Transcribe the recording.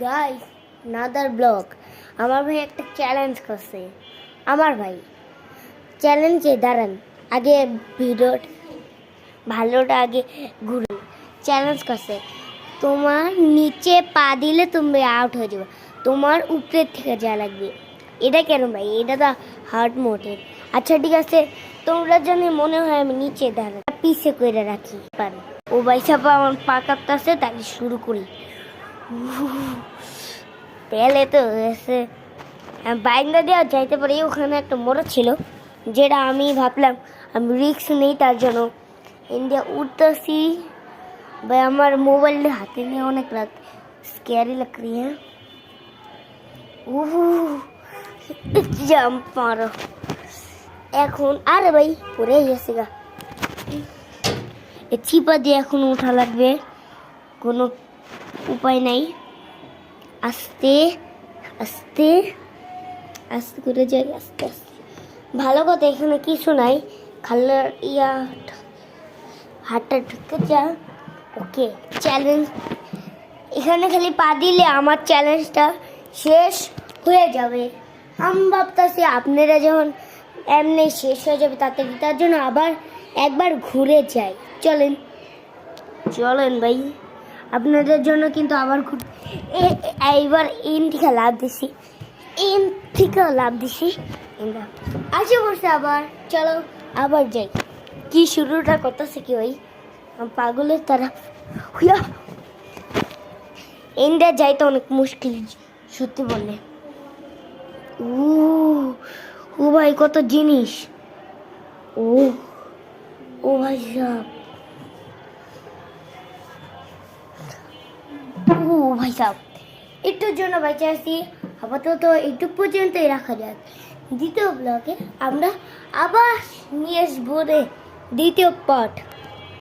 Guys another blog আমার ভাই একটা চ্যালেঞ্জ করছে। আমার ভাই চ্যালেঞ্জে দাঁড়ান, আগে ভিডিও ভালোটা আগে ঘুরুন। চ্যালেঞ্জ করছে, তোমার নিচে পা দিলে তুমি আউট হয়ে যাবে, তোমার উপরের থেকে যা লাগবে। এটা কেন ভাই? এটা তো হার্ড মোডের। আচ্ছা ঠিক আছে, তোমরা জানি মনে হয় আমি নিচে দাঁড়ান, পিছে করে রাখি পারি। ও ভাই সাহেব আমার পা কাঁপতেছে, তাহলে শুরু করি। তেলে তো এসে বাইন্দা দেওয়া যাইতে পারে। ওখানে একটা মোড় ছিল, যেটা আমি ভাবলাম আমি রিস্ক নেই, তার জন্য ইন্ডিয়া উঠতেছি। ভাই আমার মোবাইলটা হাতে নিয়ে অনেক স্ক্যারি লাগ রি হ্যাঁ। জাম্প মারো এখন। আরে ভাই পড়ে গেছে গা, চিপা দিয়ে এখন উঠা লাগবে, কোনো উপায় নাই। আস্তে আস্তে আস্তে করে যাই, আস্তে আস্তে। ভালো কথা এখানে কিছু নাই, খাল্লার হাতটা ঢুকে যা। ওকে চ্যালেঞ্জ এখানে খালি পা দিলে আমার চ্যালেঞ্জটা শেষ হয়ে যাবে। আমি ভাবতেছি আপনারা যখন এমনি শেষ হয়ে যাবে তাড়াতাড়ি, তার জন্য আবার একবার ঘুরে যাই। চলেন চলেন ভাই, আপনাদের জন্য কিন্তু আবার এইবার ইন থেকে লাভ দিছি, ইন থেকে লাভ দিছি। আসে বসে আবার, চলো আবার যাই। কি শুরুটা করতেছে কি ভাই, পাগলের তারা হুয়া। ইন্ডিয়া যাইতে অনেক মুশকিল সত্যি বললে। ও ভাই কত জিনিস। ও ও ভাই সাহেব, ও ভাই সাহেব একটুর জন্য বেঁচে আসি। আপাতত একটু পর্যন্তই রাখা যাক। দ্বিতীয় ব্লকে আমরা আবার নিয়ে আসবো রে দ্বিতীয় পার্ট।